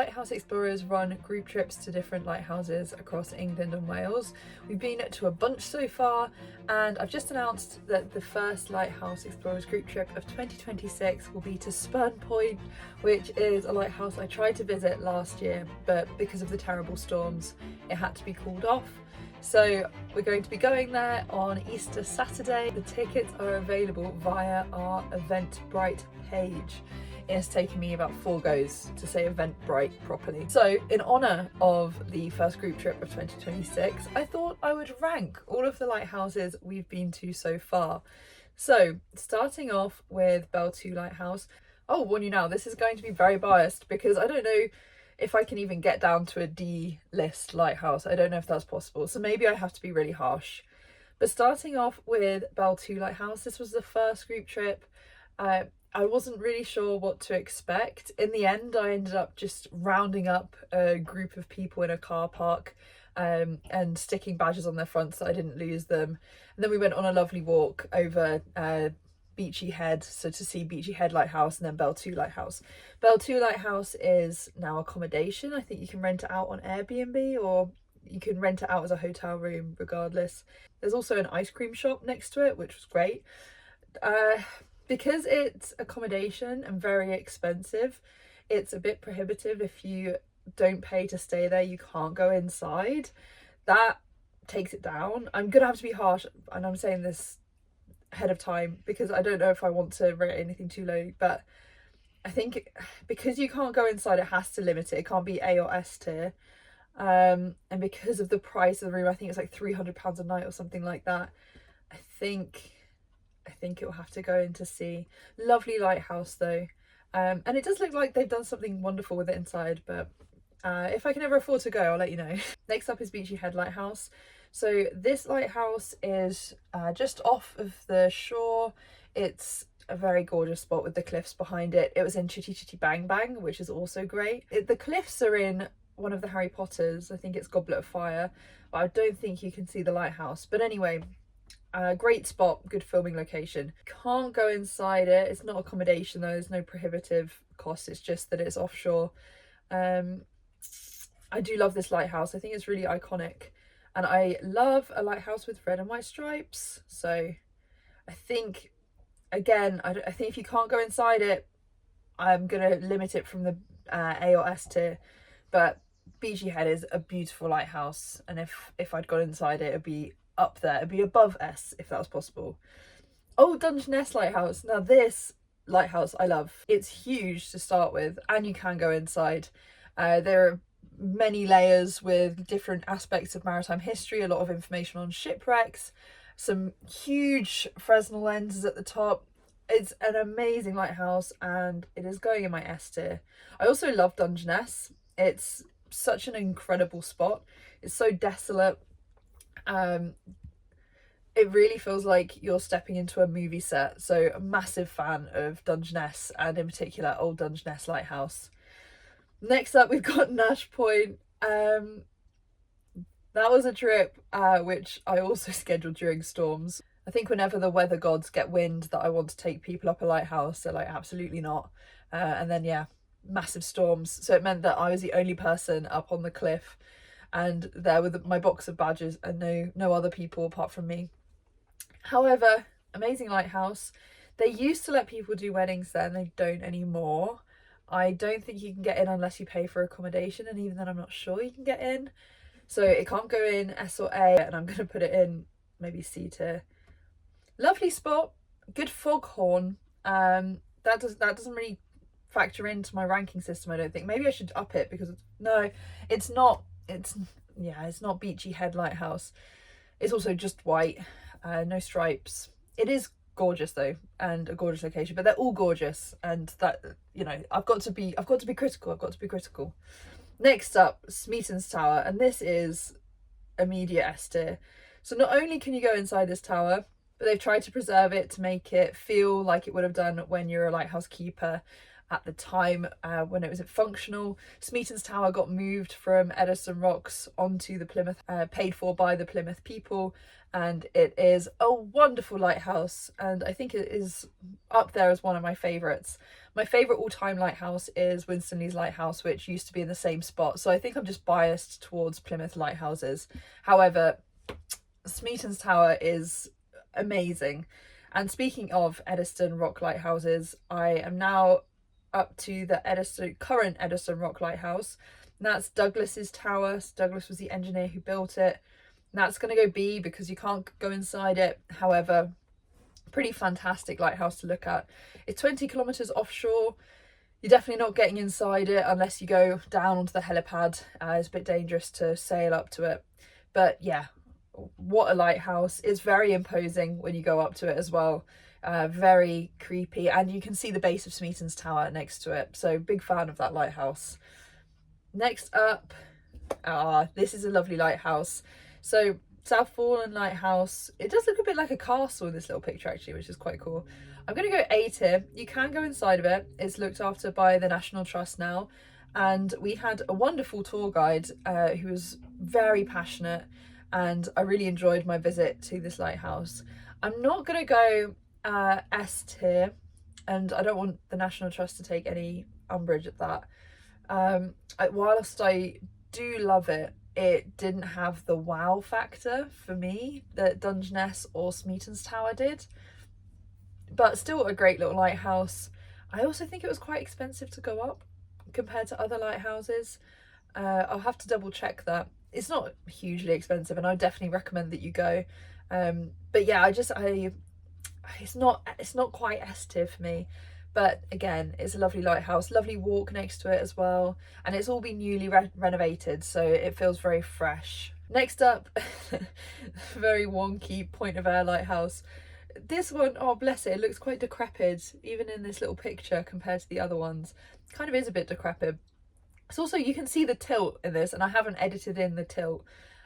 Lighthouse Explorers run group trips to different lighthouses across England and Wales. We've been to a bunch so far, and I've just announced that the first Lighthouse Explorers group trip of 2026 will be to Smeaton Point, which is a lighthouse I tried to visit last year, but because of the terrible storms, it had to be called off. So we're going to be going there on Easter Saturday. The tickets are available via our Eventbrite page. It's taken me about 4 goes to say Eventbrite properly. So in honour of the first group trip of 2026, I thought I would rank all of the lighthouses we've been to so far. So starting off with Belle Tout Lighthouse. I'll warn you now, this is going to be very biased because I don't know if I can even get down to a D list lighthouse. I don't know if that's possible, so maybe I have to be really harsh. But starting off with Belle Tout Lighthouse, this was the first group trip. I wasn't really sure what to expect. In the end, I ended up just rounding up a group of people in a car park and sticking badges on their fronts so I didn't lose them. And then we went on a lovely walk over Beachy Head, so to see Beachy Head Lighthouse and then Belle Tout Lighthouse. Belle Tout Lighthouse is now accommodation. I think you can rent it out on Airbnb or you can rent it out as a hotel room regardless. There's also an ice cream shop next to it, which was great. Because it's accommodation and very expensive, it's a bit prohibitive. If you don't pay to stay there, you can't go inside. That takes it down. I'm gonna have to be harsh, and I'm saying this ahead of time because I don't know if I want to rate anything too low, but I think because you can't go inside, it has to limit it. It can't be A or S tier. And because of the price of the room, I think it's like £300 a night or something like that. I think it will have to go into C. Lovely lighthouse though, and it does look like they've done something wonderful with it inside, but if I can ever afford to go, I'll let you know. Next up is Beachy Head Lighthouse. So this lighthouse is just off of the shore. It's a very gorgeous spot with the cliffs behind it. It was in Chitty Chitty Bang Bang, which is also great. The cliffs are in one of the Harry Potters. I think it's Goblet of Fire, but I don't think you can see the lighthouse. But anyway, great spot, good filming location. Can't go inside it. It's not accommodation though. There's no prohibitive cost. It's just that it's offshore. I do love this lighthouse. I think it's really iconic, and I love a lighthouse with red and white stripes. So I think, again, I think if you can't go inside it, I'm gonna limit it from the A or S tier. But Beachy Head is a beautiful lighthouse, and if I'd gone inside it, it'd be up there. It'd be above S if that was possible. Oh, Dungeness Lighthouse. Now this lighthouse I love. It's huge to start with, and you can go inside. There are many layers with different aspects of maritime history, a lot of information on shipwrecks, some huge Fresnel lenses at the top. It's an amazing lighthouse, and it is going in my S tier. I also love Dungeness. It's such an incredible spot. It's so desolate. It really feels like you're stepping into a movie set. So a massive fan of Dungeness, and in particular Old Dungeness Lighthouse. Next up we've got Nash Point. That was a trip which I also scheduled during storms. I think whenever the weather gods get wind that I want to take people up a lighthouse, they're like, absolutely not. And then yeah, massive storms. So it meant that I was the only person up on the cliff, and there with my box of badges and no other people apart from me. However, amazing lighthouse. They used to let people do weddings there, and they don't anymore. I don't think you can get in unless you pay for accommodation, and even then I'm not sure you can get in. So it can't go in S or A, and I'm going to put it in maybe C tier. Lovely spot, good foghorn. That doesn't really factor into my ranking system, I don't think. Maybe I should up it because it's not Beachy Head Lighthouse. It's also just white, no stripes. It is gorgeous though, and a gorgeous location, but they're all gorgeous, and that, you know, I've got to be critical. Next up, Smeaton's Tower, and this is immediate S tier. So not only can you go inside this tower, but they've tried to preserve it to make it feel like it would have done when you're a lighthouse keeper. at the time when it was functional. Smeaton's Tower got moved from Eddystone Rocks onto the Plymouth, paid for by the Plymouth people, and it is a wonderful lighthouse, and I think it is up there as one of my favourites. My favourite all-time lighthouse is Winstanley's Lighthouse, which used to be in the same spot, so I think I'm just biased towards Plymouth lighthouses. However, Smeaton's Tower is amazing. And speaking of Eddystone Rock lighthouses, I am now up to the current Eddystone Rock Lighthouse. And that's Douglas's tower. So Douglas was the engineer who built it. And that's going to go B because you can't go inside it. However, pretty fantastic lighthouse to look at. It's 20 kilometres offshore. You're definitely not getting inside it unless you go down onto the helipad. It's a bit dangerous to sail up to it. But yeah, what a lighthouse. It's very imposing when you go up to it as well. Very creepy, and you can see the base of Smeaton's Tower next to it, so big fan of that lighthouse. Next up, this is a lovely lighthouse. So Southwold Lighthouse, it does look a bit like a castle in this little picture actually, which is quite cool. I'm going to go A tier. You can go inside of it. It's looked after by the National Trust now, and we had a wonderful tour guide who was very passionate, and I really enjoyed my visit to this lighthouse. I'm not going to go S tier, and I don't want the National Trust to take any umbrage at that. Whilst I do love it, it didn't have the wow factor for me that Dungeness or Smeaton's Tower did, but still a great little lighthouse. I also think it was quite expensive to go up compared to other lighthouses. I'll have to double check that. It's not hugely expensive, and I definitely recommend that you go. But yeah, it's not quite S tier for me. But again, it's a lovely lighthouse, lovely walk next to it as well, and it's all been newly renovated, so it feels very fresh. Next up, very wonky Point of Ayr Lighthouse. This one, oh bless it, it looks quite decrepit, even in this little picture compared to the other ones. It kind of is a bit decrepit. It's also, you can see the tilt in this, and I haven't edited in the tilt.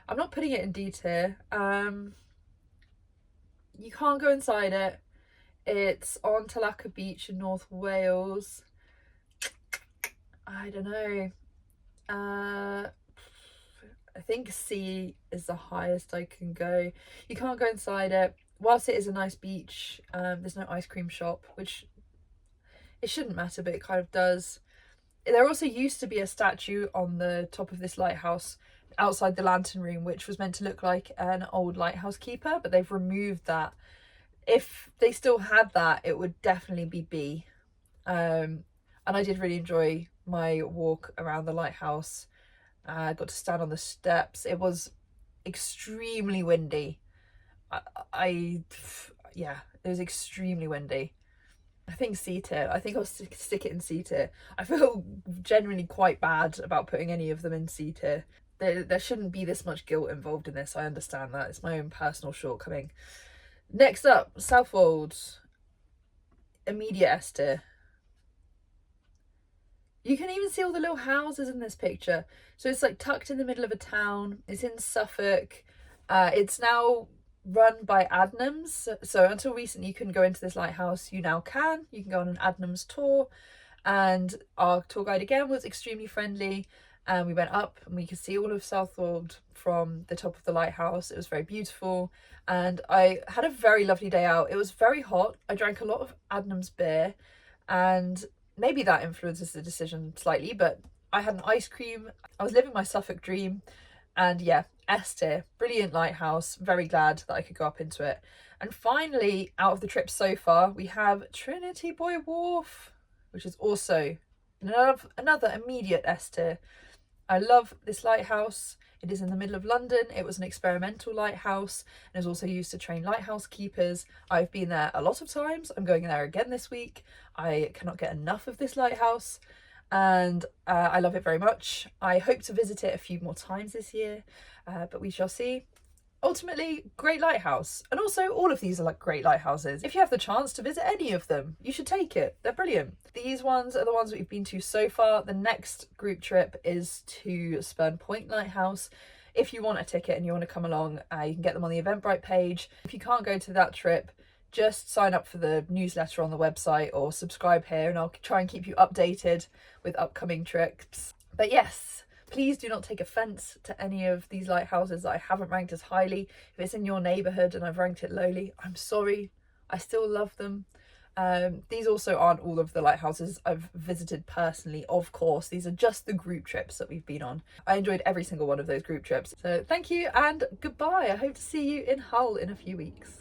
I'm not putting it in D tier. You can't go inside it. It's on Talacca Beach in North Wales. I don't know. I think C is the highest I can go. You can't go inside it. Whilst it is a nice beach, there's no ice cream shop, which it shouldn't matter, but it kind of does. There also used to be a statue on the top of this lighthouse outside the lantern room, which was meant to look like an old lighthouse keeper, but they've removed that. If they still had that, it would definitely be B. And I did really enjoy my walk around the lighthouse. I got to stand on the steps. It was extremely windy. Yeah, it was extremely windy. I think C tier. I think I'll stick it in C tier. I feel genuinely quite bad about putting any of them in C tier. There shouldn't be this much guilt involved in this. I understand that. It's my own personal shortcoming. Next up, Southwold. Immediate S tier. You can even see all the little houses in this picture. So it's like tucked in the middle of a town. It's in Suffolk. It's now run by Adnams. So until recently you couldn't go into this lighthouse. You now can. You can go on an Adnams tour. And our tour guide again was extremely friendly. And we went up and we could see all of Southwold from the top of the lighthouse. It was very beautiful. And I had a very lovely day out. It was very hot. I drank a lot of Adnams beer, and maybe that influences the decision slightly, but I had an ice cream. I was living my Suffolk dream, and yeah, S tier. Brilliant lighthouse. Very glad that I could go up into it. And finally, out of the trip so far, we have Trinity Buoy Wharf, which is also another immediate S tier. I love this lighthouse. It is in the middle of London. It was an experimental lighthouse and is also used to train lighthouse keepers. I've been there a lot of times. I'm going there again this week. I cannot get enough of this lighthouse, and I love it very much. I hope to visit it a few more times this year, but we shall see. Ultimately, great lighthouse. And also, all of these are like great lighthouses. If you have the chance to visit any of them, you should take it. They're brilliant. These ones are the ones that we've been to so far. The next group trip is to Spurn Point Lighthouse. If you want a ticket and you want to come along, you can get them on the Eventbrite page. If you can't go to that trip, just sign up for the newsletter on the website or subscribe here, and I'll try and keep you updated with upcoming trips. But yes, please do not take offence to any of these lighthouses that I haven't ranked as highly. If it's in your neighbourhood and I've ranked it lowly, I'm sorry. I still love them. These also aren't all of the lighthouses I've visited personally, of course. These are just the group trips that we've been on. I enjoyed every single one of those group trips. So thank you and goodbye. I hope to see you in Hull in a few weeks.